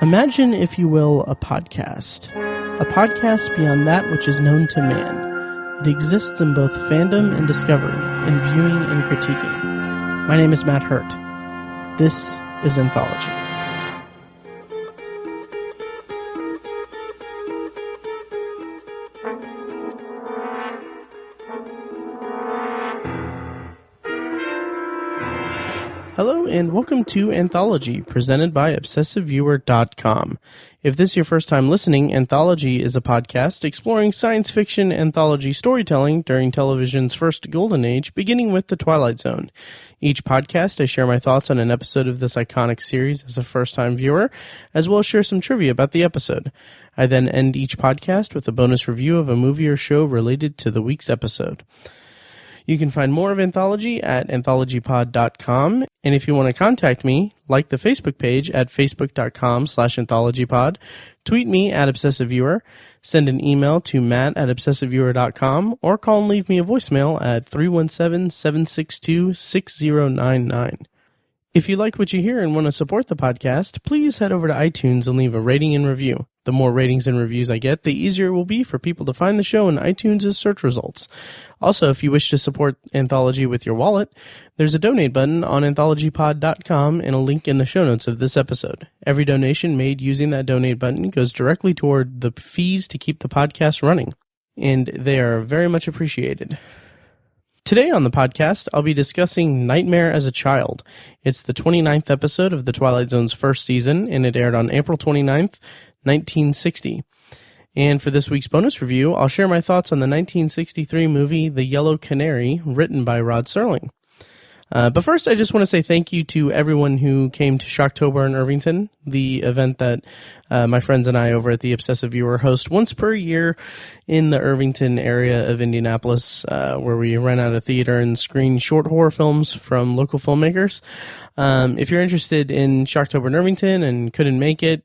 Imagine, if you will, a podcast. A podcast beyond that which is known to man. It exists in both fandom and discovery, in viewing and critiquing. My name is Matt Hurt. This is Anthology. Hello and welcome to Anthology, presented by ObsessiveViewer.com. If this is your first time listening, Anthology is a podcast exploring science fiction anthology storytelling during television's first golden age, beginning with The Twilight Zone. Each podcast, I share my thoughts on an episode of this iconic series as a first-time viewer, as well as share some trivia about the episode. I then end each podcast with a bonus review of a movie or show related to the week's episode. You can find more of Anthology at anthologypod.com, and if you want to contact me, like the Facebook page at facebook.com/anthologypod, tweet me at ObsessiveViewer, send an email to matt@obsessiveviewer.com, or call and leave me a voicemail at 317-762-6099. If you like what you hear and want to support the podcast, please head over to iTunes and leave a rating and review. The more ratings and reviews I get, the easier it will be for people to find the show in iTunes' search results. Also, if you wish to support Anthology with your wallet, there's a donate button on anthologypod.com and a link in the show notes of this episode. Every donation made using that donate button goes directly toward the fees to keep the podcast running, and they are very much appreciated. Today on the podcast, I'll be discussing Nightmare as a Child. It's the 29th episode of the Twilight Zone's first season, and it aired on April 29th, 1960. And for this week's bonus review, I'll share my thoughts on the 1963 movie The Yellow Canary, written by Rod Serling. But first, I just want to say thank you to everyone who came to Shocktober in Irvington, the event that my friends and I over at the Obsessive Viewer host once per year in the Irvington area of Indianapolis, where we rent out a theater and screen short horror films from local filmmakers. If you're interested in Shocktober in Irvington and couldn't make it,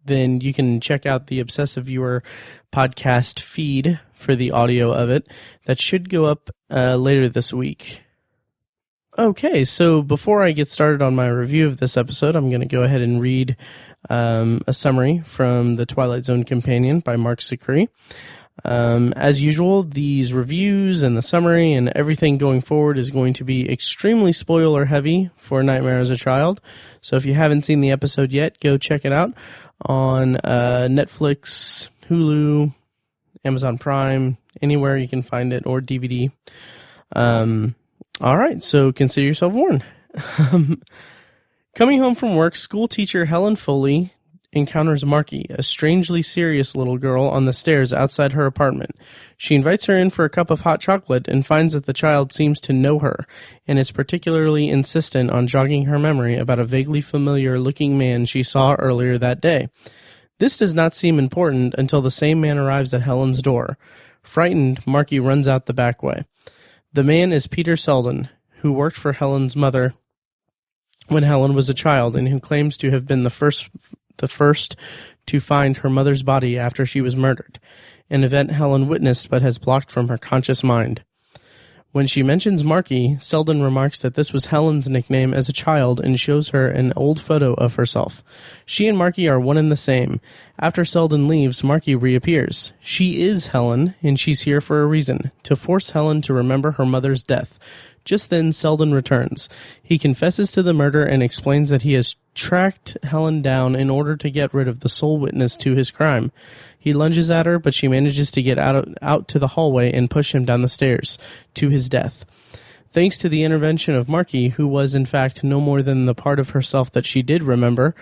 then you can check out the Obsessive Viewer podcast feed for the audio of it. That should go up later this week. Okay, so before I get started on my review of this episode, I'm going to go ahead and read a summary from the Twilight Zone Companion by Mark Secree. As usual, these reviews and the summary and everything going forward is going to be extremely spoiler heavy for Nightmare as a Child. So if you haven't seen the episode yet, go check it out on Netflix, Hulu, Amazon Prime, anywhere you can find it, or DVD. All right, so consider yourself warned. Coming home from work, school teacher Helen Foley encounters Marky, a strangely serious little girl, on the stairs outside her apartment. She invites her in for a cup of hot chocolate and finds that the child seems to know her, and is particularly insistent on jogging her memory about a vaguely familiar-looking man she saw earlier that day. This does not seem important until the same man arrives at Helen's door. Frightened, Marky runs out the back way. The man is Peter Selden, who worked for Helen's mother when Helen was a child, and who claims to have been the first to find her mother's body after she was murdered, an event Helen witnessed but has blocked from her conscious mind. When she mentions Marky, Selden remarks that this was Helen's nickname as a child and shows her an old photo of herself. She and Marky are one and the same. After Selden leaves, Marky reappears. She is Helen, and she's here for a reason, to force Helen to remember her mother's death. Just then, Selden returns. He confesses to the murder and explains that he has tracked Helen down in order to get rid of the sole witness to his crime. He lunges at her, but she manages to get out to the hallway and push him down the stairs, to his death. Thanks to the intervention of Marky, who was in fact no more than the part of herself that she did remember,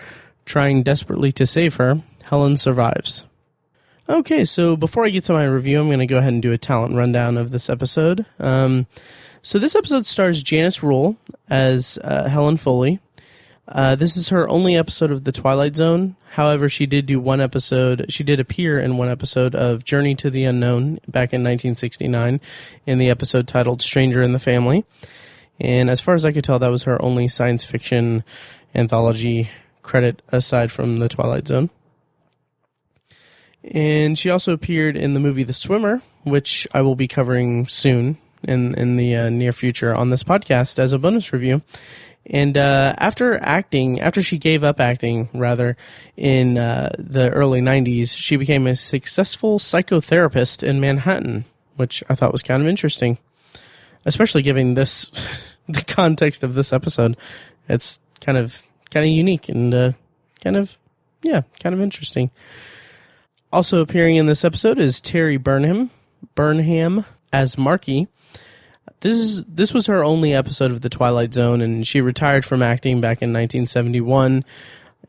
trying desperately to save her, Helen survives. Okay, so before I get to my review, I'm going to go ahead and do a talent rundown of this episode. So this episode stars Janice Rule as Helen Foley. This is her only episode of The Twilight Zone. However, she did appear in one episode of Journey to the Unknown back in 1969 in the episode titled Stranger in the Family. And as far as I could tell, that was her only science fiction anthology credit aside from The Twilight Zone. And she also appeared in the movie The Swimmer, which I will be covering soon in the near future on this podcast as a bonus review. And after she gave up acting, rather, in the early 90s, she became a successful psychotherapist in Manhattan, which I thought was kind of interesting, especially given this the context of this episode. It's kind of unique and kind of interesting. Also appearing in this episode is Terry Burnham as Marky. This was her only episode of The Twilight Zone, and she retired from acting back in 1971,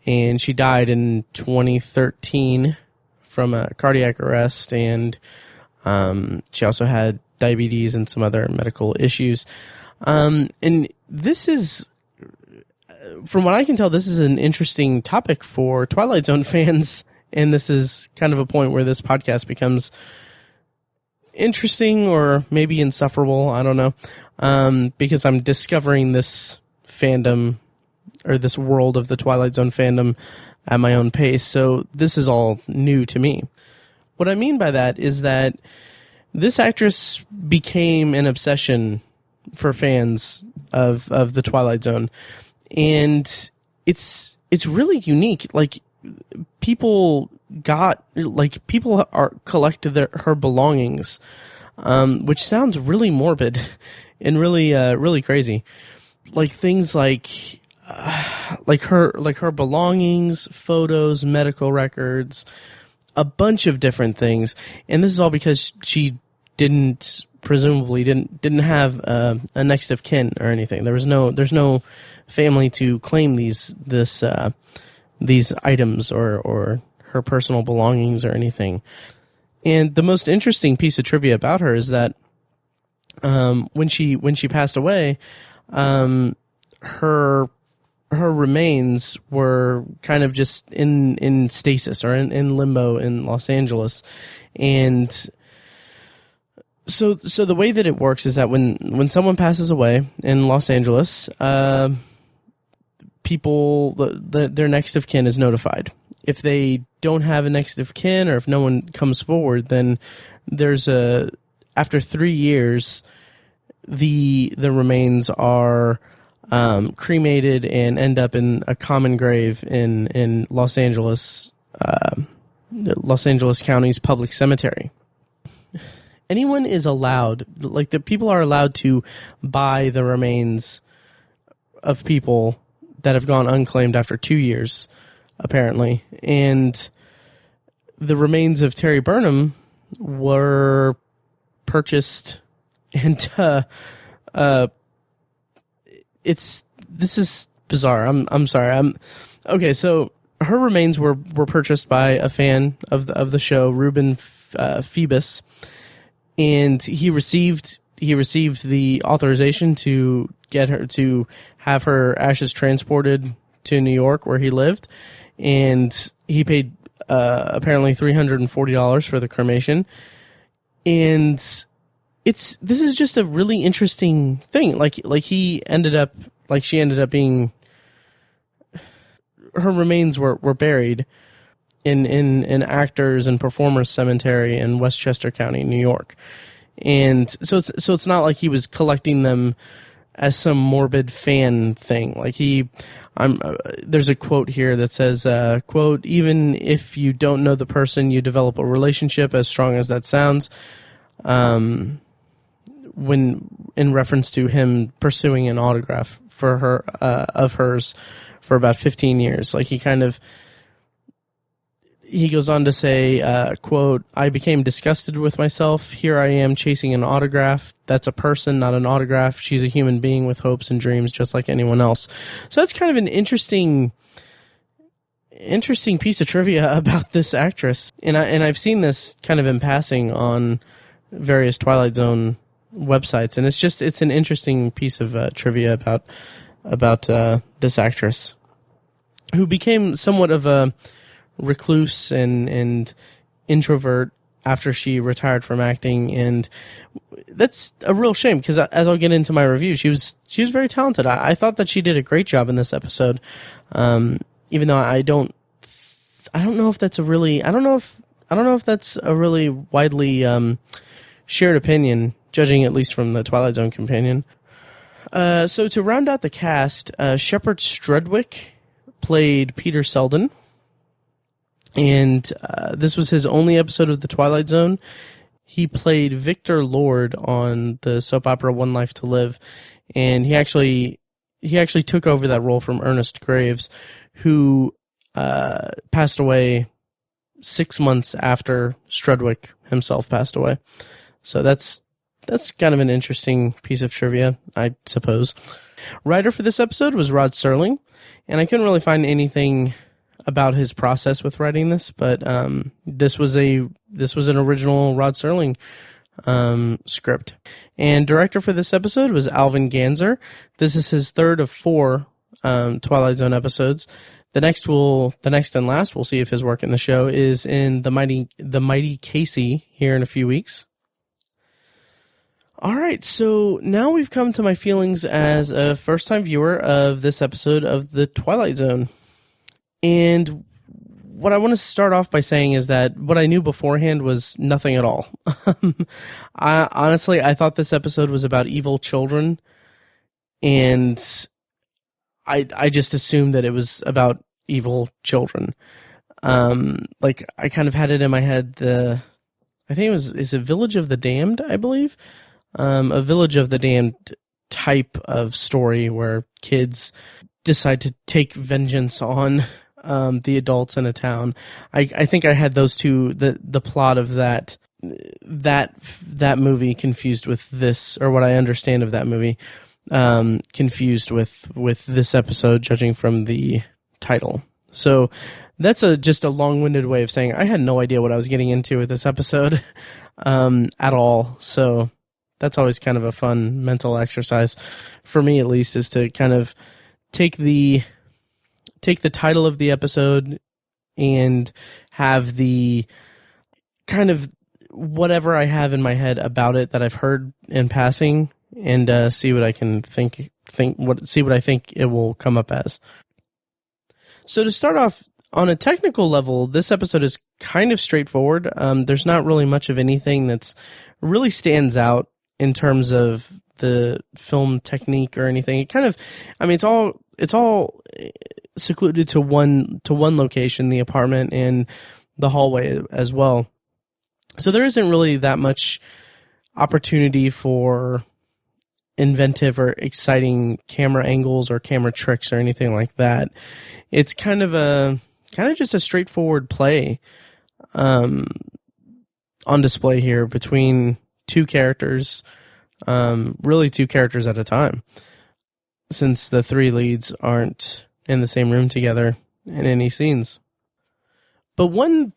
and she died in 2013 from a cardiac arrest, and she also had diabetes and some other medical issues. And this is, from what I can tell, this is an interesting topic for Twilight Zone fans, and this is kind of a point where this podcast becomes interesting or maybe insufferable. I don't know, because I'm discovering this fandom or this world of the Twilight Zone fandom at my own pace. So this is all new to me. What I mean by that is that this actress became an obsession for fans of the Twilight Zone, and it's really unique. Like, people collected her belongings, which sounds really morbid and really crazy. Like things like her belongings, photos, medical records, a bunch of different things. And this is all because she presumably didn't have a next of kin or anything. There's no family to claim these items or her personal belongings or anything. And the most interesting piece of trivia about her is that when she passed away, her remains were kind of just in stasis or in limbo in Los Angeles. And so the way that it works is that when someone passes away in Los Angeles, people, their next of kin is notified. If they don't have a next of kin, or if no one comes forward, then there's after 3 years, the remains are cremated and end up in a common grave in Los Angeles County's public cemetery. Anyone is allowed, like, the people are allowed to buy the remains of people that have gone unclaimed after 2 years, apparently. And the remains of Terry Burnham were purchased, and this is bizarre. I'm sorry. Okay, so her remains were purchased by a fan of the show, Ruben Phoebus, and he received the authorization to have her ashes transported to New York, where he lived, and he paid apparently $340 for the cremation. And this is just a really interesting thing. She ended up being, her remains were buried in an actors and performers cemetery in Westchester County, New York. And so it's not like he was collecting them as some morbid fan thing. Like, there's a quote here that says, quote, "Even if you don't know the person, you develop a relationship," as strong as that sounds, when in reference to him pursuing an autograph for her, of hers, for about 15 years. Like, he goes on to say, quote, "I became disgusted with myself. Here I am chasing an autograph. That's a person, not an autograph. She's a human being with hopes and dreams just like anyone else." So that's kind of an interesting piece of trivia about this actress. And I've seen this kind of in passing on various Twilight Zone websites, and it's an interesting piece of trivia about this actress, who became somewhat of a recluse and introvert after she retired from acting. And that's a real shame, because as I'll get into my review, she was very talented. I thought that she did a great job in this episode, even though I don't know if that's a really widely shared opinion, judging at least from the Twilight Zone companion. So to round out the cast, Shepard Strudwick played Peter Selden, and this was his only episode of The Twilight Zone. He played Victor Lord on the soap opera One Life to Live, and he actually took over that role from Ernest Graves, who passed away 6 months after Strudwick himself passed away. So that's kind of an interesting piece of trivia, I suppose. Writer for this episode was Rod Serling, and I couldn't really find anything about his process with writing this, but this was an original Rod Serling script. And director for this episode was Alvin Ganzer. This is his third of 4 Twilight Zone episodes. The next and last we'll see if his work in the show is in the Mighty Casey here in a few weeks. All right, so now we've come to my feelings as a first-time viewer of this episode of The Twilight Zone. And what I want to start off by saying is that what I knew beforehand was nothing at all. I thought this episode was about evil children, and I just assumed that it was about evil children. I kind of had it in my head, I think is it Village of the Damned, I believe? A Village of the Damned type of story where kids decide to take vengeance on the adults in a town. I think I had those two, the plot of that movie confused with this, or what I understand of that movie, confused with this episode, judging from the title. So that's just a long-winded way of saying I had no idea what I was getting into with this episode at all. So that's always kind of a fun mental exercise for me, at least, is to kind of take the title of the episode and have the kind of whatever I have in my head about it that I've heard in passing, and see what I can see what I think it will come up as. So to start off, on a technical level, this episode is kind of straightforward. There's not really much of anything that's really stands out in terms of the film technique or anything. It kind of, it's all secluded to one location, the apartment and the hallway as well. So there isn't really that much opportunity for inventive or exciting camera angles or camera tricks or anything like that. It's kind of just a straightforward play on display here between two characters, really two characters at a time, since the 3 leads aren't in the same room together in any scenes. But one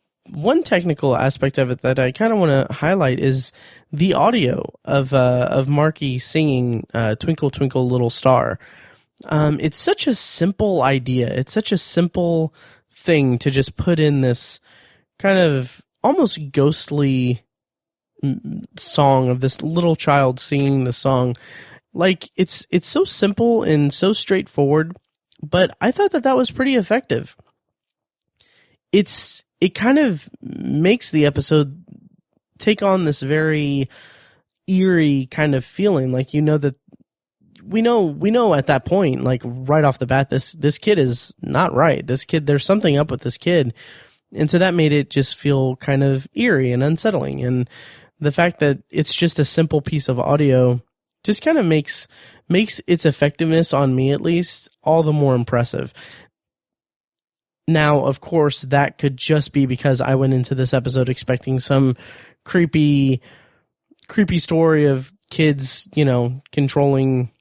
technical aspect of it that I kind of want to highlight is the audio of Marky singing "Twinkle Twinkle Little Star." It's such a simple idea. It's such a simple thing to just put in this kind of almost ghostly song of this little child singing the song. Like, it's so simple and so straightforward, but I thought that was pretty effective. It kind of makes the episode take on this very eerie kind of feeling. Like, that we know at that point, like right off the bat, this kid is not right. This kid, there's something up with this kid. And so that made it just feel kind of eerie and unsettling. And the fact that it's just a simple piece of audio just kind of makes its effectiveness, on me at least, all the more impressive. Now, of course, that could just be because I went into this episode expecting some creepy story of kids, controlling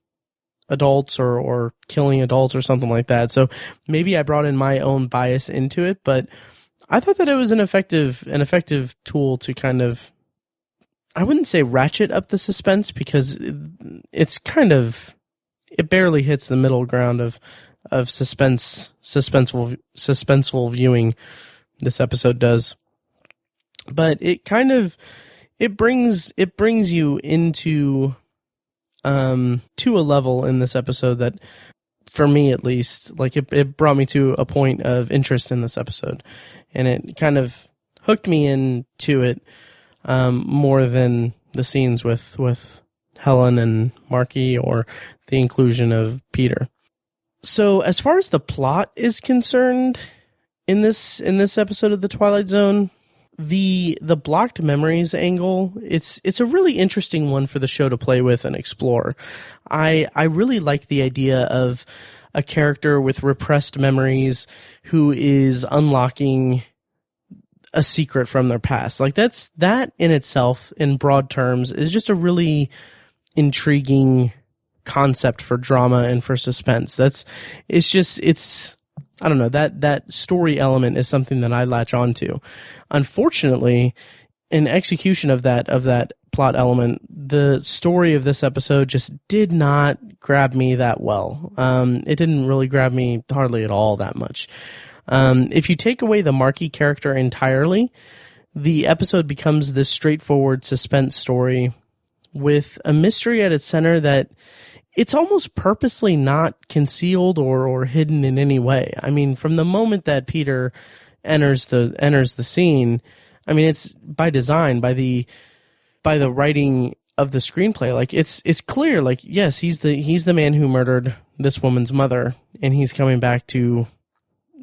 adults or killing adults or something like that. So maybe I brought in my own bias into it, but I thought that it was an effective tool to kind of, I wouldn't say ratchet up the suspense, because it's kind of, it barely hits the middle ground of suspenseful viewing. This episode does, but it kind of, it brings you into to a level in this episode that, for me at least, like it brought me to a point of interest in this episode, and it kind of hooked me into it more than the scenes with Helen and Marky, or the inclusion of Peter. So as far as the plot is concerned, in this episode of the Twilight Zone, the blocked memories angle, it's a really interesting one for the show to play with and explore. I really like the idea of a character with repressed memories who is unlocking a secret from their past. Like that in itself, in broad terms, is just a really intriguing concept for drama and for suspense. It's I don't know, that story element is something that I latch onto. Unfortunately, in execution of that plot element, the story of this episode just did not grab me that well. It didn't really grab me hardly at all that much. If you take away the Marky character entirely, the episode becomes this straightforward suspense story with a mystery at its center that it's almost purposely not concealed or hidden in any way. I mean, from the moment that Peter enters the scene, I mean, it's by design, by the writing of the screenplay. Like it's clear, like, yes, he's the man who murdered this woman's mother, and he's coming back to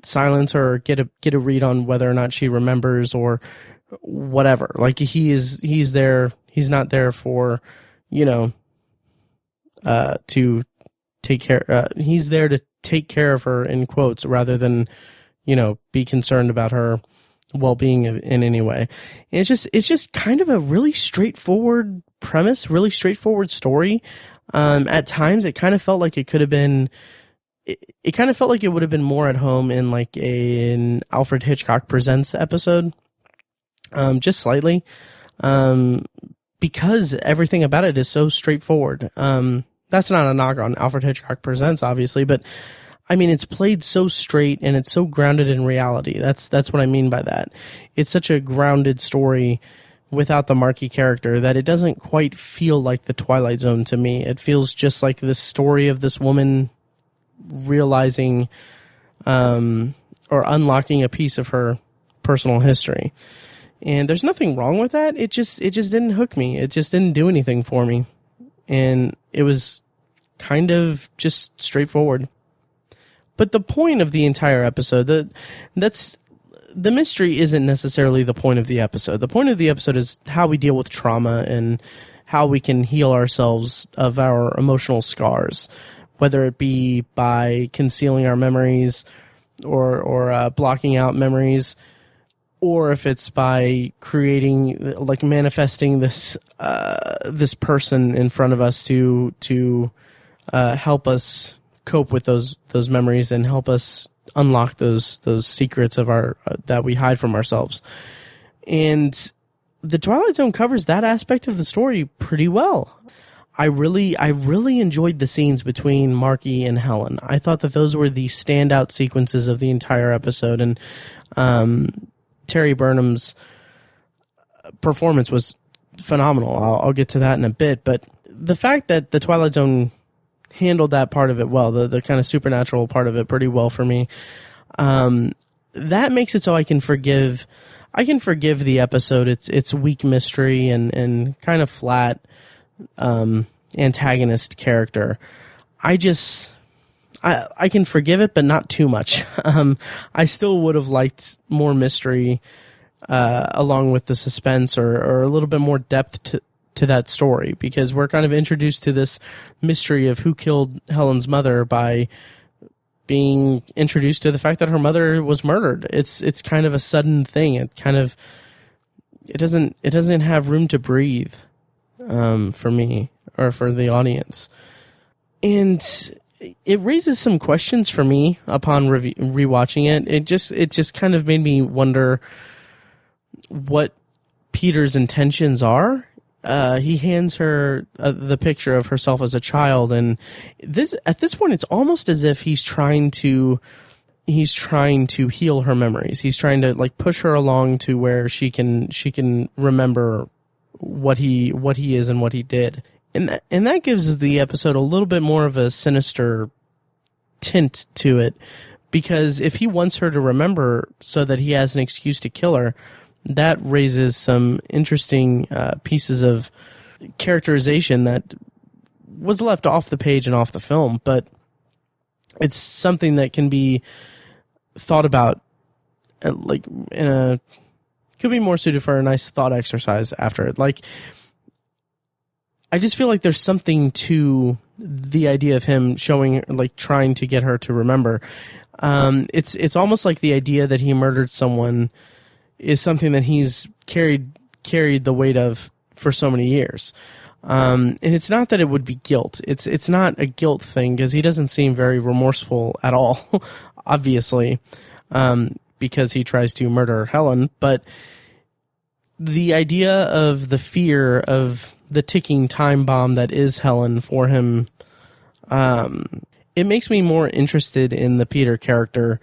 silence her or get a read on whether or not she remembers or whatever. Like he's there. He's not there for, to take care. He's there to take care of her, in quotes, rather than, be concerned about her well-being in any way. And it's just kind of a really straightforward premise, really straightforward story. At times it kind of felt like it could have been, it kind of felt like it would have been more at home in like an Alfred Hitchcock Presents episode. Just slightly. Because everything about it is so straightforward. That's not a knock on Alfred Hitchcock Presents, obviously, but I mean, it's played so straight and it's so grounded in reality. That's what I mean by that. It's such a grounded story without the Marky character that it doesn't quite feel like the Twilight Zone to me. It feels just like this story of this woman realizing, or unlocking a piece of her personal history. And there's nothing wrong with that. It just didn't hook me. It just didn't do anything for me. And it was kind of just straightforward. But the point of the entire episode, that's the mystery isn't necessarily the point of the episode. The point of the episode is how we deal with trauma and how we can heal ourselves of our emotional scars, whether it be by concealing our memories or blocking out memories, or if it's by creating, like, manifesting this person in front of us to help us cope with those memories and help us unlock those secrets of our that we hide from ourselves. And the Twilight Zone covers that aspect of the story pretty well. I really enjoyed the scenes between Marky and Helen. I thought that those were the standout sequences of the entire episode, and Terry Burnham's performance was phenomenal. I'll get to that in a bit, but the fact that the Twilight Zone handled that part of it well, the kind of supernatural part of it pretty well for me, that makes it so I can forgive the episode its weak mystery and kind of flat antagonist character. I can forgive it, but not too much. I still would have liked more mystery, along with the suspense or a little bit more depth to that story, because we're kind of introduced to this mystery of who killed Helen's mother by being introduced to the fact that her mother was murdered. It's kind of a sudden thing. It doesn't have room to breathe, for me or for the audience. And it raises some questions for me upon rewatching it. It just kind of made me wonder what Peter's intentions are. He hands her the picture of herself as a child, and at this point, it's almost as if he's trying to heal her memories. He's trying to, like, push her along to where she can remember what he is and what he did. And that gives the episode a little bit more of a sinister tint to it, because if he wants her to remember so that he has an excuse to kill her, that raises some interesting pieces of characterization that was left off the page and off the film, but it's something that can be thought about, like could be more suited for a nice thought exercise after it. Like, I just feel like there's something to the idea of him showing, like, trying to get her to remember. It's almost like the idea that he murdered someone is something that he's carried the weight of for so many years. And it's not that it would be guilt. It's not a guilt thing, because he doesn't seem very remorseful at all, obviously, because he tries to murder Helen. But the idea of the fear of the ticking time bomb that is Helen for him, it makes me more interested in the Peter character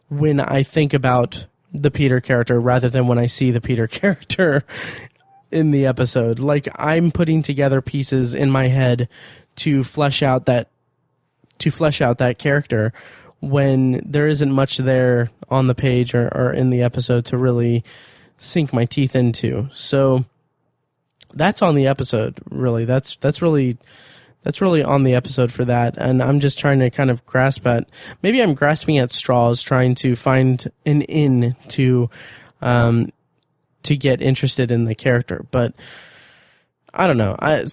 when I think about the Peter character rather than when I see the Peter character in the episode. Like, I'm putting together pieces in my head to flesh out that character when there isn't much there on the page or in the episode to really sink my teeth into. So that's on the episode, really. That's really on the episode for that. And I'm just trying to kind of maybe I'm grasping at straws, trying to find an in to get interested in the character. But I don't know. I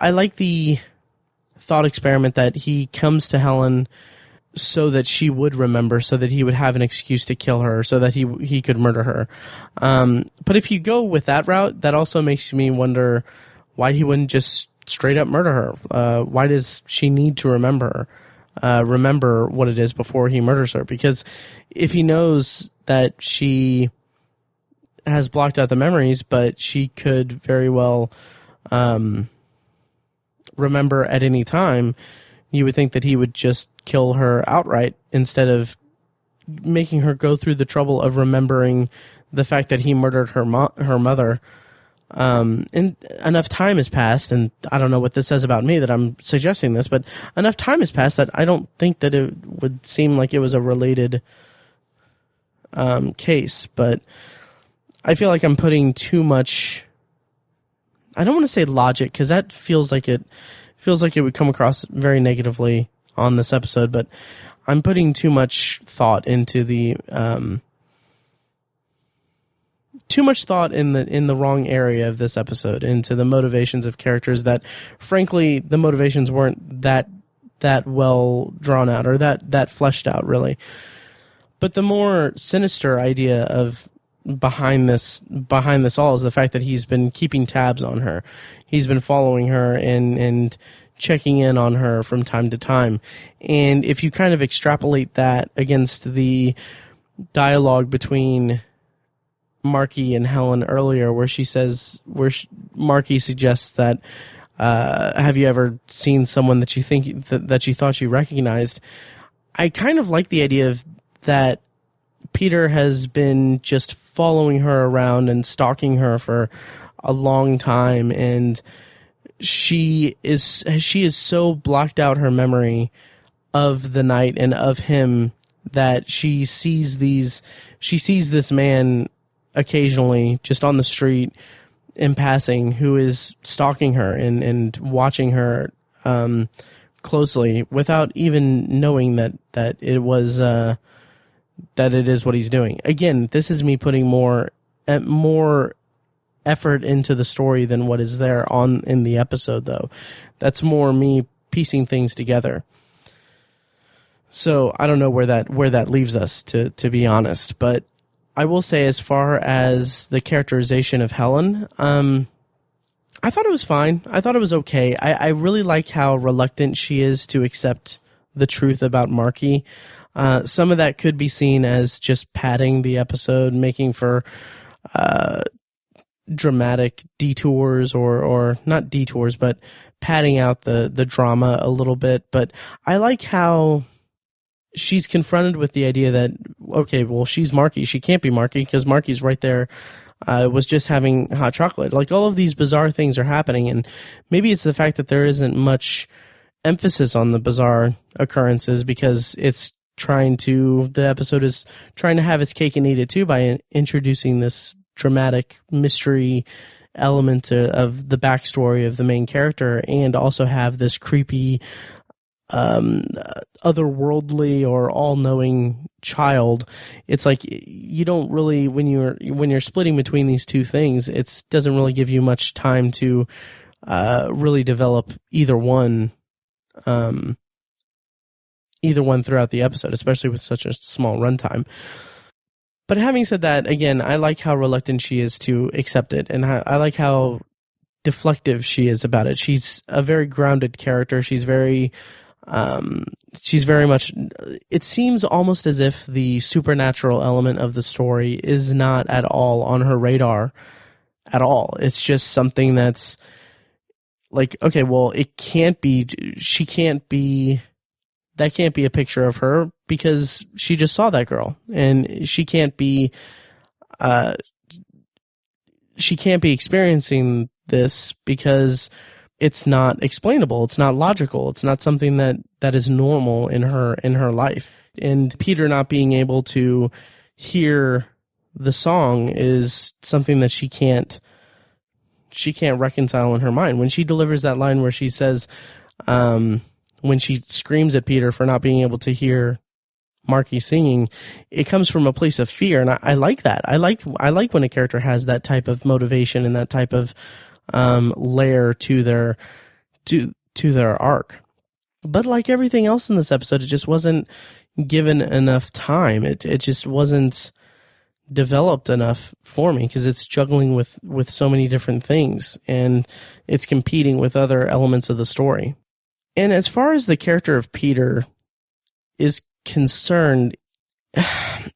like the thought experiment that he comes to Helen so that she would remember, so that he would have an excuse to kill her, so that he could murder her. But if you go with that route, that also makes me wonder why he wouldn't just straight up murder her. Why does she need to remember what it is before he murders her? Because if he knows that she has blocked out the memories, but she could very well remember at any time, you would think that he would just kill her outright instead of making her go through the trouble of remembering the fact that he murdered her mother. And enough time has passed, and I don't know what this says about me that I'm suggesting this, but enough time has passed that I don't think that it would seem like it was a related case. But I feel like I'm putting too much, I don't want to say logic, because that feels like it would come across very negatively on this episode, but I'm putting too much thought into the in the wrong area of this episode, into the motivations of characters that, frankly, the motivations weren't that well drawn out or that fleshed out, really. But the more sinister idea of behind this all is the fact that he's been keeping tabs on her. He's been following her and checking in on her from time to time. And if you kind of extrapolate that against the dialogue between Marky and Helen earlier, where Marky suggests that, have you ever seen someone that you think that you thought you recognized? I kind of like the idea of that Peter has been just following her around and stalking her for a long time, and she is so blocked out her memory of the night and of him that she sees this man occasionally just on the street in passing who is stalking her and watching her closely without even knowing that it was that it is what he's doing. Again, this is me putting more effort into the story than what is there in the episode, though. That's more me piecing things together. So I don't know where that leaves us, to be honest. But I will say, as far as the characterization of Helen, I thought it was fine. I thought it was okay. I really like how reluctant she is to accept the truth about Marky. Some of that could be seen as just padding the episode, making for dramatic detours or not detours, but padding out the drama a little bit. But I like how she's confronted with the idea that, okay, well, she's Marky. She can't be Marky because Marky's right there. Was just having hot chocolate. Like, all of these bizarre things are happening, and maybe it's the fact that there isn't much emphasis on the bizarre occurrences because the episode is trying to have its cake and eat it too by introducing this dramatic mystery element of the backstory of the main character, and also have this creepy, otherworldly or all-knowing child. It's like you don't really, when you're splitting between these two things, it doesn't really give you much time to really develop either one throughout the episode, especially with such a small runtime. But having said that, again, I like how reluctant she is to accept it, and I like how deflective she is about it. She's a very grounded character. She's very much, it seems almost as if the supernatural element of the story is not at all on her radar at all. It's just something that's like, okay, well, that can't be a picture of her because she just saw that girl, and she can't be experiencing this because it's not explainable. It's not logical. It's not something that is normal in her life. And Peter not being able to hear the song is something that she can't reconcile in her mind. When she delivers that line where she says, when she screams at Peter for not being able to hear Marky singing, it comes from a place of fear, and I like that. I like when a character has that type of motivation and that type of layer to their arc. But like everything else in this episode, it just wasn't given enough time. It just wasn't developed enough for me because it's juggling with so many different things, and it's competing with other elements of the story. And as far as the character of Peter is concerned,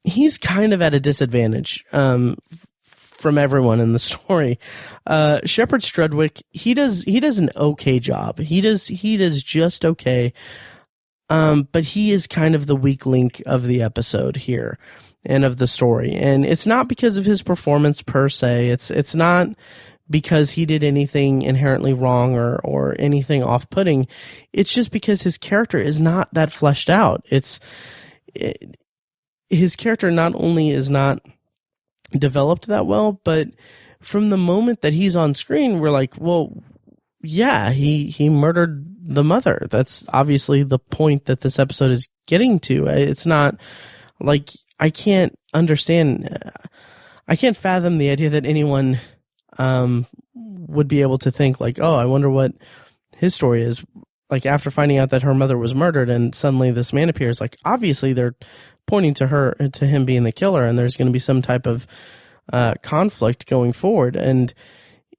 he's kind of at a disadvantage from everyone in the story. Shepard Strudwick, he does an okay job. He does just okay. But he is kind of the weak link of the episode here and of the story. And it's not because of his performance per se. It's not because he did anything inherently wrong or anything off-putting. It's just because his character is not that fleshed out. His character not only is not developed that well, but from the moment that he's on screen, we're like, well, yeah, he murdered the mother. That's obviously the point that this episode is getting to. It's not like I can't fathom the idea that anyone would be able to think like, oh, I wonder what his story is. Like after finding out that her mother was murdered and suddenly this man appears, like obviously they're pointing to him being the killer, and there's going to be some type of conflict going forward. And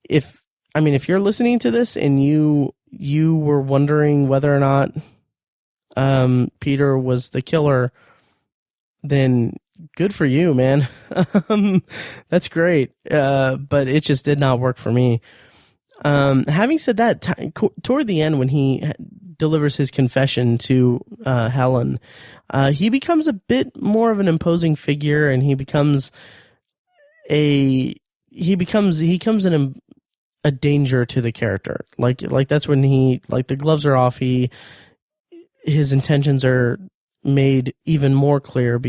if you're listening to this and you were wondering whether or not Peter was the killer, then good for you, man. That's great. But it just did not work for me. Having said that, toward the end, when he delivers his confession to Helen, he becomes a bit more of an imposing figure, and he becomes a danger to the character. Like that's when the gloves are off. His intentions are made even more clear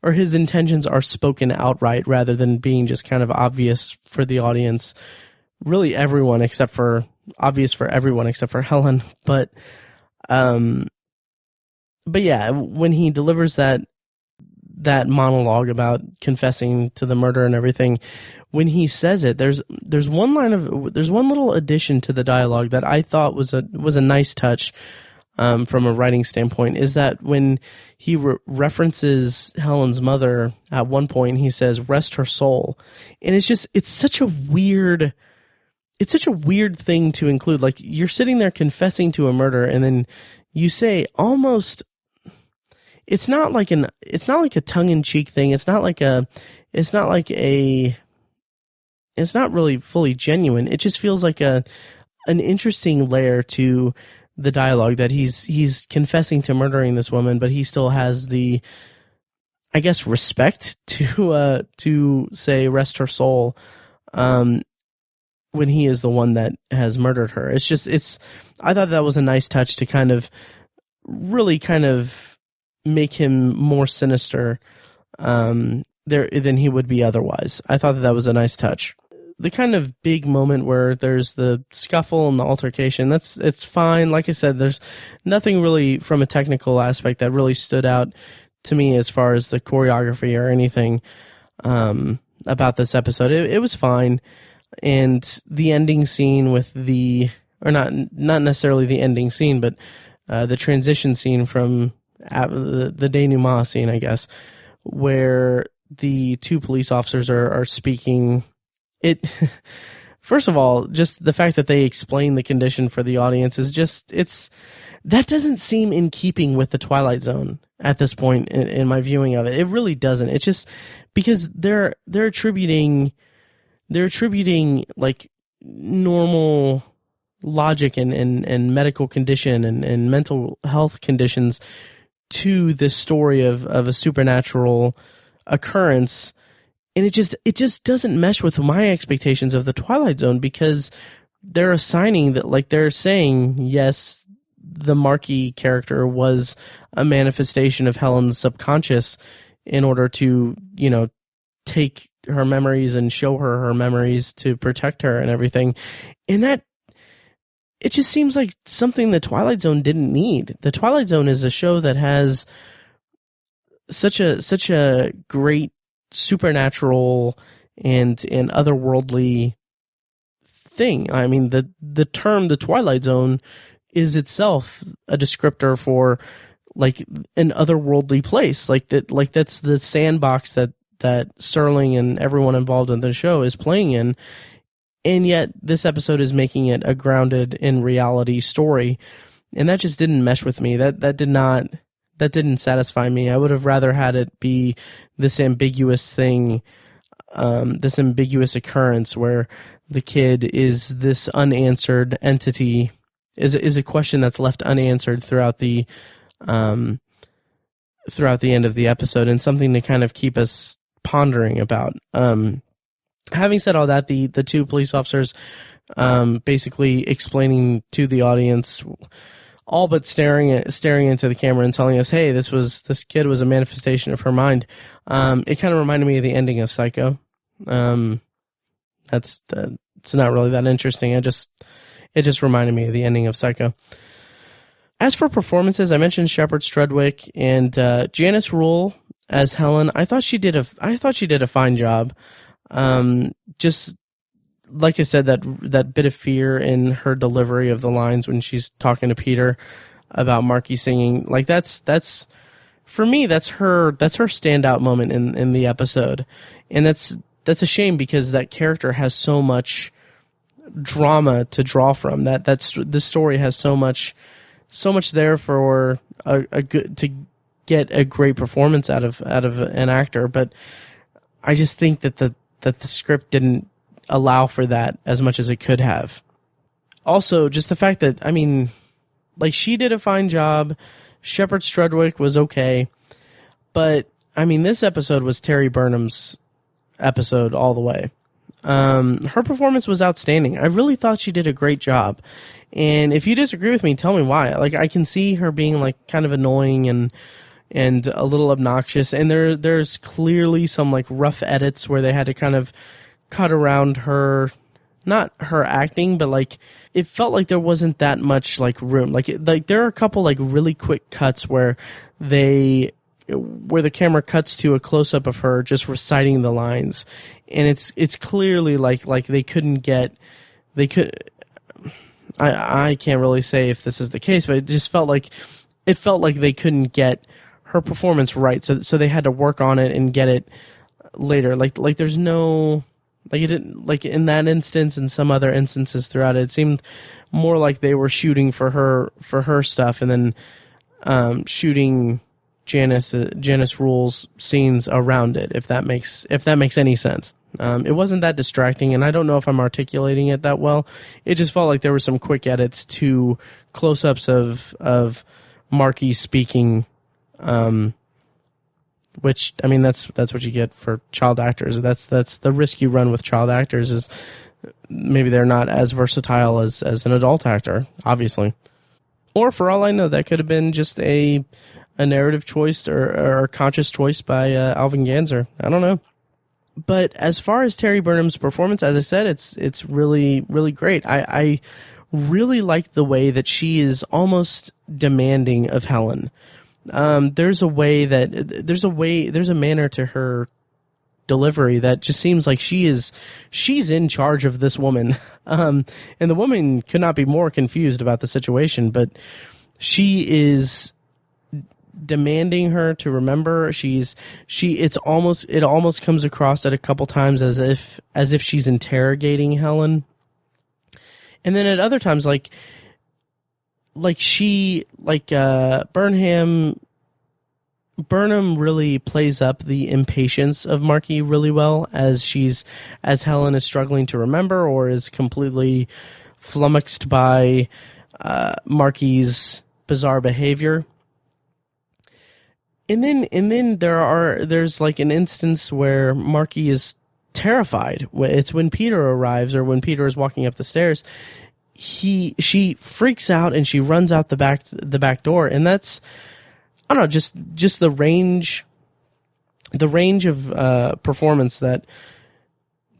or his intentions are spoken outright rather than being just kind of obvious for the audience. Really everyone except for Helen. But yeah, when he delivers that monologue about confessing to the murder and everything, when he says it, there's one little addition to the dialogue that I thought was a nice touch. From a writing standpoint, is that when he references Helen's mother at one point, he says, "Rest her soul," and it's such a weird thing to include. Like you're sitting there confessing to a murder, and then you say almost, it's not like a tongue-in-cheek thing. It's not really fully genuine. It just feels like an interesting layer to the dialogue that he's confessing to murdering this woman, but he still has the, I guess, respect to say rest her soul when he is the one that has murdered her. I thought that was a nice touch to kind of make him more sinister than he would be otherwise. I thought that was a nice touch. the kind of big moment where there's the scuffle and the altercation, it's fine. Like I said, there's nothing really from a technical aspect that really stood out to me as far as the choreography or anything about this episode. It was fine. And the ending scene with not necessarily the ending scene, but the transition scene from the denouement scene, I guess, where the two police officers are speaking. First of all, just the fact that they explain the condition for the audience is that doesn't seem in keeping with the Twilight Zone at this point in my viewing of it. It really doesn't. It's just because they're attributing like normal logic and medical condition and mental health conditions to this story of a supernatural occurrence. And it just doesn't mesh with my expectations of the Twilight Zone, because they're assigning that, like, they're saying, yes, the Marky character was a manifestation of Helen's subconscious in order to, take her memories and show her memories to protect her and everything. And that, it just seems like something the Twilight Zone didn't need. The Twilight Zone is a show that has such a great supernatural and otherworldly thing. I mean, the term the Twilight Zone is itself a descriptor for like an otherworldly place. That's the sandbox that Serling and everyone involved in the show is playing in. And yet this episode is making it a grounded in reality story. And that just didn't mesh with me. That didn't satisfy me. I would have rather had it be this ambiguous thing, this ambiguous occurrence where the kid is this unanswered entity, is a question that's left unanswered throughout the end of the episode, and something to kind of keep us pondering about. Having said all that, the two police officers basically explaining to the audience, all but staring into the camera and telling us, hey, this kid was a manifestation of her mind. It kind of reminded me of the ending of Psycho. It's not really that interesting. It just reminded me of the ending of Psycho. As for performances, I mentioned Shepard Strudwick and Janice Rule as Helen. I thought she did a fine job. Just like I said, that bit of fear in her delivery of the lines when she's talking to Peter about Marky singing, like that's for me, that's her standout moment in the episode. And that's a shame, because that character has so much drama to draw from. This story has so much there for a good, to get a great performance out of an actor. But I just think that the script didn't allow for that as much as it could have. Also, just the fact that, I mean, like, she did a fine job. Shepard Strudwick was okay. But, I mean, this episode was Terry Burnham's episode all the way. Her performance was outstanding. I really thought she did a great job. And if you disagree with me, tell me why. Like, I can see her being, like, kind of annoying and a little obnoxious. And there's clearly some, like, rough edits where they had to kind of cut around her, not her acting, but like it felt like there wasn't that much like room. Like there are a couple like really quick cuts where the camera cuts to a close up of her just reciting the lines, and it's clearly like they couldn't. I can't really say if this is the case, but it just felt like they couldn't get her performance right, so they had to work on it and get it later. Like there's no. Like it didn't, like in that instance and some other instances throughout it seemed more like they were shooting for her stuff, and then shooting Janice Rule's scenes around it, if that makes any sense. It wasn't that distracting, and I don't know if I'm articulating it that well. It just felt like there were some quick edits to close-ups of Marky speaking, which, I mean, that's what you get for child actors. That's the risk you run with child actors, is maybe they're not as versatile as an adult actor, obviously. Or for all I know, that could have been just a narrative choice or a conscious choice by Alvin Ganzer. I don't know. But as far as Terry Burnham's performance, as I said, it's really, really great. I really like the way that she is almost demanding of Helen. There's a manner to her delivery that just seems like she's in charge of this woman. And the woman could not be more confused about the situation, but she is demanding her to remember. It almost comes across at a couple times as if she's interrogating Helen. And then at other times, Burnham really plays up the impatience of Marky really well as Helen is struggling to remember or is completely flummoxed by Marky's bizarre behavior. And then there's like an instance where Marky is terrified. It's when Peter arrives, or when Peter is walking up the stairs. She freaks out and she runs out the back door, and that's, I don't know, just the range of performance that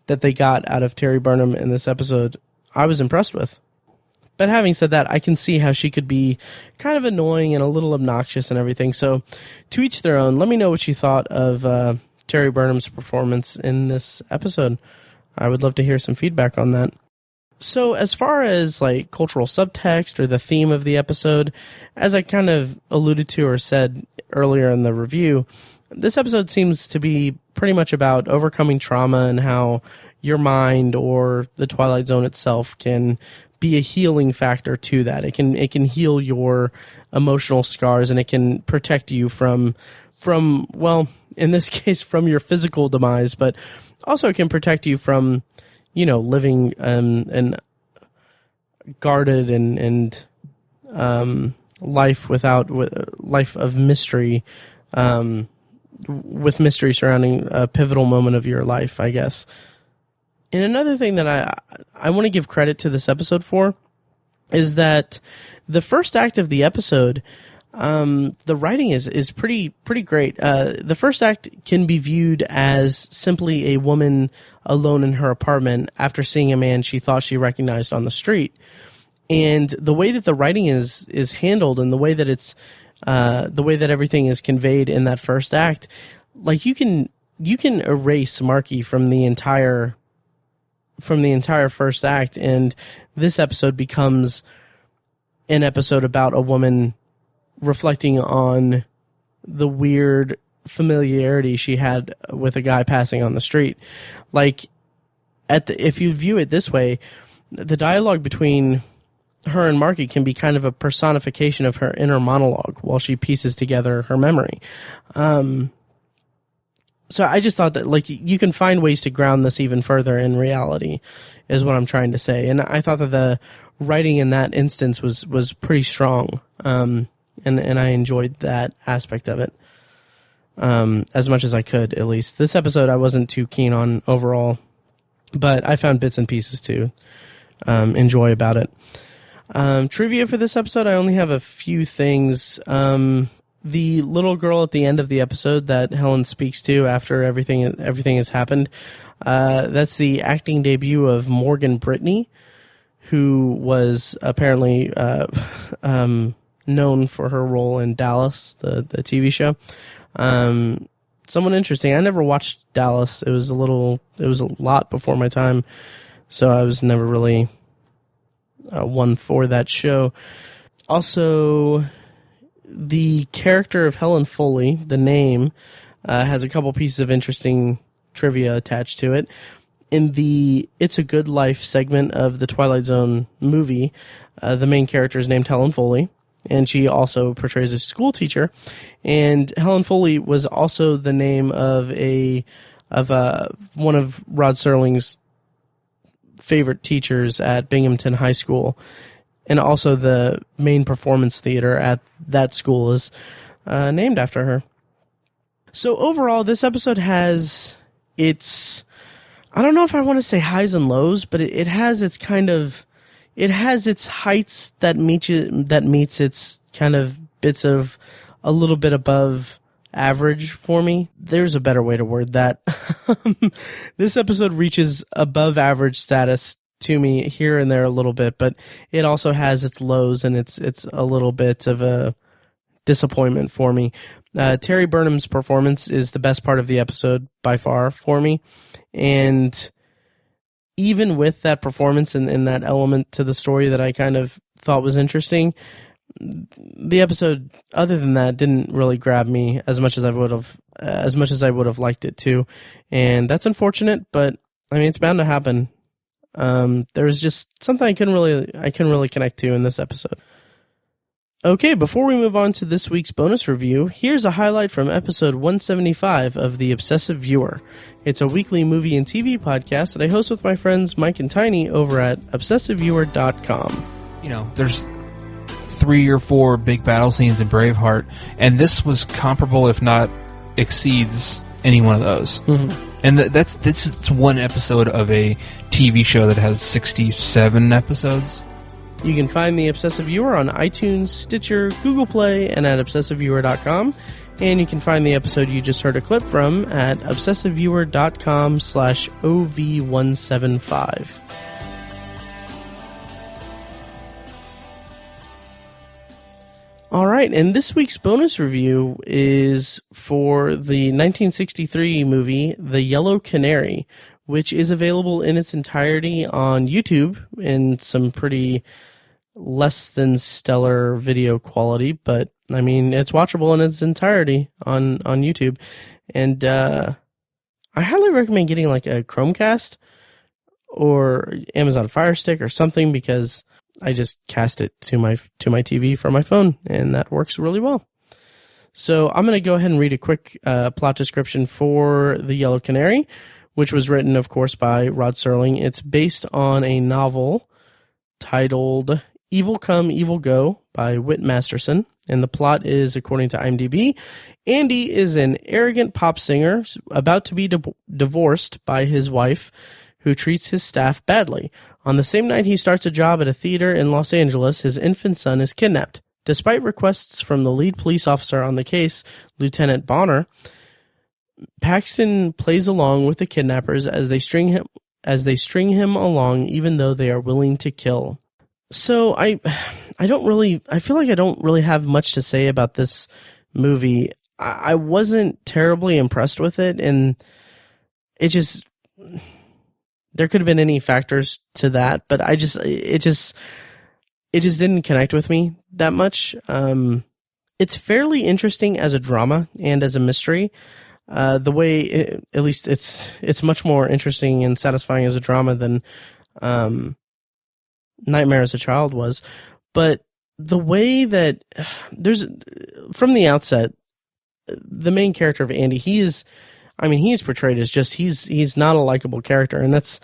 they got out of Terry Burnham in this episode, I was impressed with. But having said that, I can see how she could be kind of annoying and a little obnoxious and everything. So, to each their own. Let me know what you thought of Terry Burnham's performance in this episode. I would love to hear some feedback on that. So, as far as like cultural subtext or the theme of the episode, as I kind of alluded to or said earlier in the review, this episode seems to be pretty much about overcoming trauma and how your mind or the Twilight Zone itself can be a healing factor to that. It can heal your emotional scars, and it can protect you from well, in this case, from your physical demise, but also it can protect you from, living an guarded and life life of mystery, with mystery surrounding a pivotal moment of your life, I guess. And another thing that I want to give credit to this episode for is that the first act of the episode, the writing is pretty great. The first act can be viewed as simply a woman alone in her apartment after seeing a man she thought she recognized on the street. And the way that the writing is handled, and the way that everything is conveyed in that first act, like you can erase Marky from the entire first act, and this episode becomes an episode about a woman reflecting on the weird familiarity she had with a guy passing on the street. Like, if you view it this way, the dialogue between her and Marky can be kind of a personification of her inner monologue while she pieces together her memory. So I just thought that, like, you can find ways to ground this even further in reality, is what I'm trying to say. And I thought that the writing in that instance was pretty strong. And I enjoyed that aspect of it, as much as I could, at least. This episode I wasn't too keen on overall, but I found bits and pieces to enjoy about it. Trivia for this episode, I only have a few things. The little girl at the end of the episode that Helen speaks to after everything has happened, that's the acting debut of Morgan Brittany, who was apparently known for her role in Dallas, the TV show. Someone interesting. I never watched Dallas. It was a lot before my time, so I was never really one for that show. Also, the character of Helen Foley, the name, has a couple pieces of interesting trivia attached to it. In the It's a Good Life segment of the Twilight Zone movie, the main character is named Helen Foley, and she also portrays a school teacher. And Helen Foley was also the name of one of Rod Serling's favorite teachers at Binghamton High School. And also the main performance theater at that school is named after her. So overall, this episode has its, I don't know if I want to say highs and lows, but it has its heights that meets its kind of bits of a little bit above average for me. There's a better way to word that. This episode reaches above average status to me here and there a little bit, but it also has its lows, and it's a little bit of a disappointment for me. Terry Burnham's performance is the best part of the episode by far for me, and even with that performance and that element to the story that I kind of thought was interesting, the episode, other than that, didn't really grab me as much as I would have liked it to, and that's unfortunate. But I mean, it's bound to happen. There was just something I couldn't really connect to in this episode. Okay, before we move on to this week's bonus review, here's a highlight from episode 175 of The Obsessive Viewer. It's a weekly movie and TV podcast that I host with my friends Mike and Tiny over at obsessiveviewer.com. You know, there's 3 or 4 big battle scenes in Braveheart, and this was comparable, if not exceeds, any one of those. Mm-hmm. And this is one episode of a TV show that has 67 episodes. You can find The Obsessive Viewer on iTunes, Stitcher, Google Play, and at obsessiveviewer.com. And you can find the episode you just heard a clip from at obsessiveviewer.com/OV175. All right, and this week's bonus review is for the 1963 movie, The Yellow Canary, which is available in its entirety on YouTube in some pretty less than stellar video quality, but I mean, it's watchable in its entirety on YouTube. And I highly recommend getting like a Chromecast or Amazon Fire Stick or something, because I just cast it to my TV from my phone, and that works really well. So I'm going to go ahead and read a quick plot description for The Yellow Canary, which was written, of course, by Rod Serling. It's based on a novel titled Evil Come, Evil Go by Whit Masterson. And the plot is, according to IMDb, Andy is an arrogant pop singer about to be divorced by his wife, who treats his staff badly. On the same night he starts a job at a theater in Los Angeles, his infant son is kidnapped. Despite requests from the lead police officer on the case, Lieutenant Bonner, Paxton plays along with the kidnappers as they string him along, even though they are willing to kill. So I feel like I don't really have much to say about this movie. I wasn't terribly impressed with it, and it just, there could have been any factors to that, but it just didn't connect with me that much. It's fairly interesting as a drama and as a mystery. The way, at least it's much more interesting and satisfying as a drama than Nightmare as a Child was. But the way that from the outset, the main character of Andy, he's portrayed as just, he's not a likable character. And that's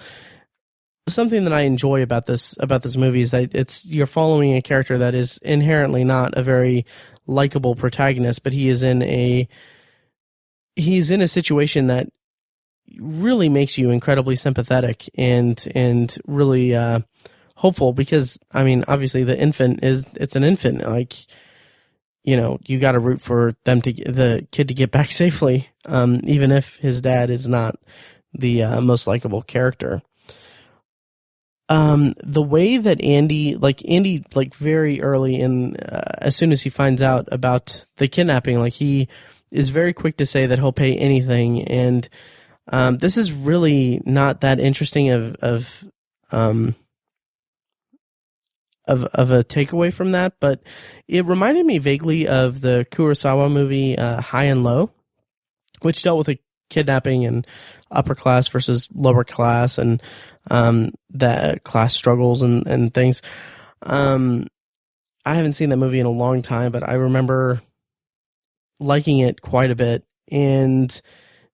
something that I enjoy about this movie, is that you're following a character that is inherently not a very likable protagonist, but he's in a situation that really makes you incredibly sympathetic and really hopeful, because I mean, obviously it's an infant, like, you know, you got to root for the kid to get back safely, even if his dad is not the most likable character. The way that Andy very early in, as soon as he finds out about the kidnapping, like, he is very quick to say that he'll pay anything, and this is really not that interesting of a takeaway from that, but it reminded me vaguely of the Kurosawa movie High and Low, which dealt with a kidnapping and upper class versus lower class, and the class struggles and things. I haven't seen that movie in a long time, but I remember liking it quite a bit, and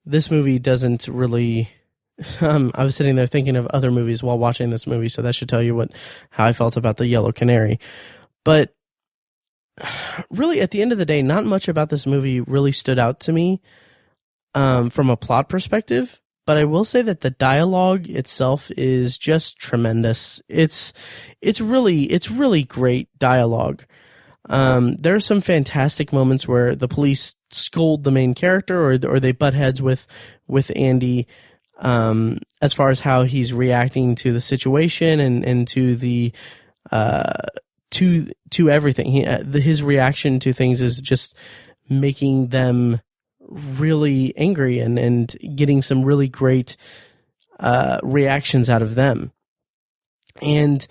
this movie doesn't really. I was sitting there thinking of other movies while watching this movie, so that should tell you how I felt about The Yellow Canary. But really, at the end of the day, not much about this movie really stood out to me from a plot perspective. But I will say that the dialogue itself is just tremendous. It's really great dialogue. There are some fantastic moments where the police scold the main character, or they butt heads with Andy, as far as how he's reacting to the situation and to the to everything. His reaction to things is just making them really angry and getting some really great reactions out of them. And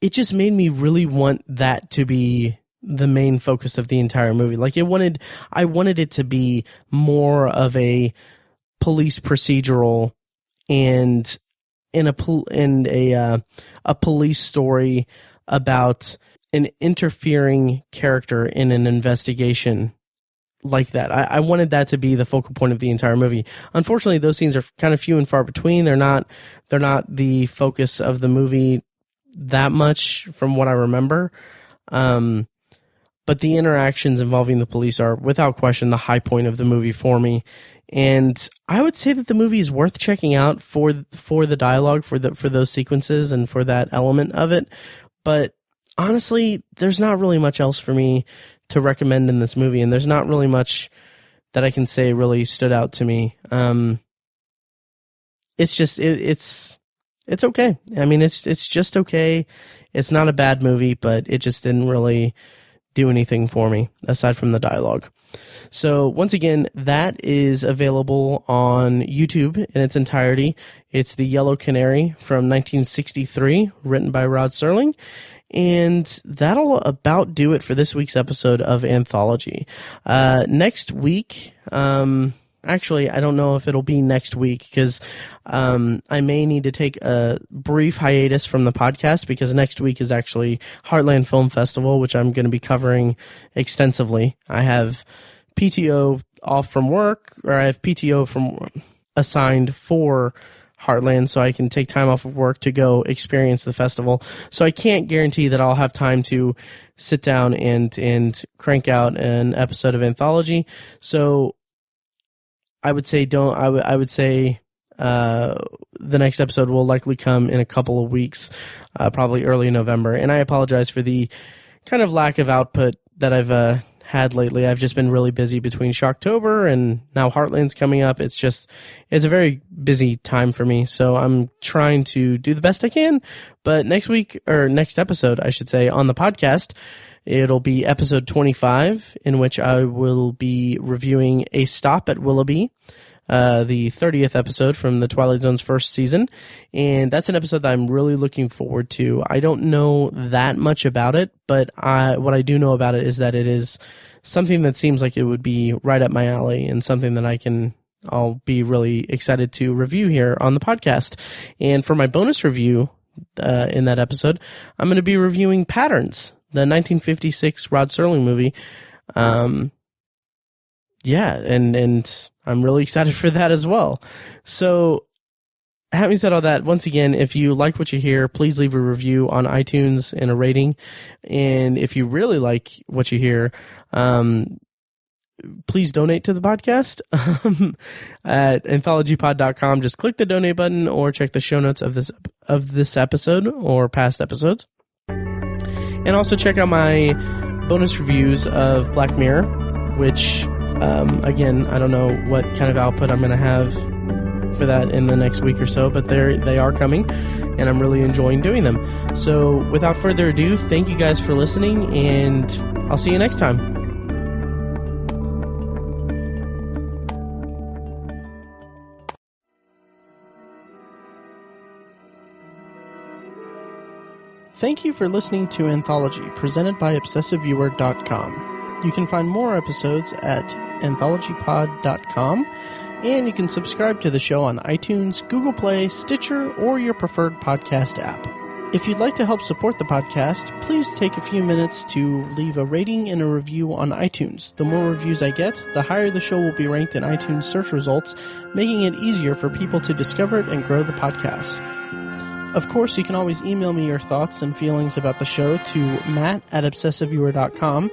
it just made me really want that to be the main focus of the entire movie. Like I wanted it to be more of a police procedural and a police story about an interfering character in an investigation like that. I wanted that to be the focal point of the entire movie. Unfortunately, those scenes are kind of few and far between. They're not the focus of the movie that much from what I remember. But the interactions involving the police are without question the high point of the movie for me. And I would say that the movie is worth checking out for the dialogue, for those sequences and for that element of it. But honestly, there's not really much else for me to recommend in this movie, and there's not really much that I can say really stood out to me. It's just it's okay. I mean, it's just okay. It's not a bad movie, but it just didn't really do anything for me aside from the dialogue. So once again, that is available on YouTube in its entirety. It's The Yellow Canary from 1963, written by Rod Serling. And that'll about do it for this week's episode of Anthology. Next week, actually, I don't know if it'll be next week because I may need to take a brief hiatus from the podcast because next week is actually Heartland Film Festival, which I'm going to be covering extensively. I have PTO off from work, or I have PTO assigned for Heartland, so I can take time off of work to go experience the festival. So I can't guarantee that I'll have time to sit down and crank out an episode of Anthology. So I would say the next episode will likely come in a couple of weeks, probably early November. And I apologize for the kind of lack of output that I've had lately. I've just been really busy between Shocktober and now Heartland's coming up. It's a very busy time for me. So I'm trying to do the best I can. But next episode, I should say, on the podcast, it'll be episode 25, in which I will be reviewing A Stop at Willoughby, the 30th episode from the Twilight Zone's first season. And that's an episode that I'm really looking forward to. I don't know that much about it, but what I do know about it is that it is something that seems like it would be right up my alley and something that I'll be really excited to review here on the podcast. And for my bonus review in that episode, I'm going to be reviewing Patterns, the 1956 Rod Serling movie. And I'm really excited for that as well. So, having said all that, once again, if you like what you hear, please leave a review on iTunes and a rating. And if you really like what you hear, please donate to the podcast at anthologypod.com. Just click the donate button or check the show notes of this episode or past episodes. And also check out my bonus reviews of Black Mirror, which, again, I don't know what kind of output I'm going to have for that in the next week or so, but they are coming, and I'm really enjoying doing them. So without further ado, thank you guys for listening, and I'll see you next time. Thank you for listening to Anthology, presented by ObsessiveViewer.com. You can find more episodes at AnthologyPod.com, and you can subscribe to the show on iTunes, Google Play, Stitcher, or your preferred podcast app. If you'd like to help support the podcast, please take a few minutes to leave a rating and a review on iTunes. The more reviews I get, the higher the show will be ranked in iTunes search results, making it easier for people to discover it and grow the podcast. Of course, you can always email me your thoughts and feelings about the show to matt@obsessiveviewer.com.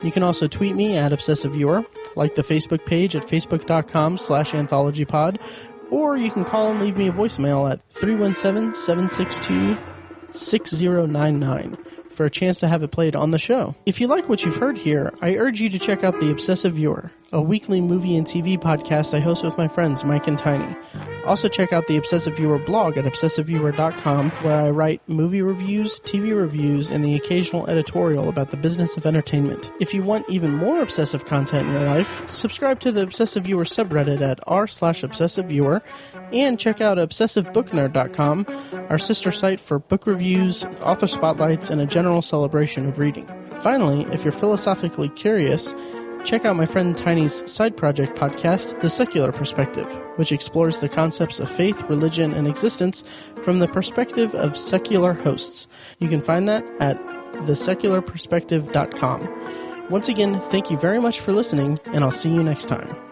You can also tweet me at obsessiveviewer, like the Facebook page at facebook.com/anthologypod, or you can call and leave me a voicemail at 317-762-6099. for a chance to have it played on the show. If you like what you've heard here, I urge you to check out The Obsessive Viewer, a weekly movie and TV podcast I host with my friends Mike and Tiny. Also check out the Obsessive Viewer blog at obsessiveviewer.com, where I write movie reviews, TV reviews, and the occasional editorial about the business of entertainment. If you want even more obsessive content in your life, subscribe to the Obsessive Viewer subreddit at r/obsessiveviewer, and check out obsessivebooknerd.com, our sister site for book reviews, author spotlights, and a general celebration of reading. Finally, if you're philosophically curious, check out my friend Tiny's side project podcast, The Secular Perspective, which explores the concepts of faith, religion, and existence from the perspective of secular hosts. You can find that at thesecularperspective.com. Once again, thank you very much for listening, and I'll see you next time.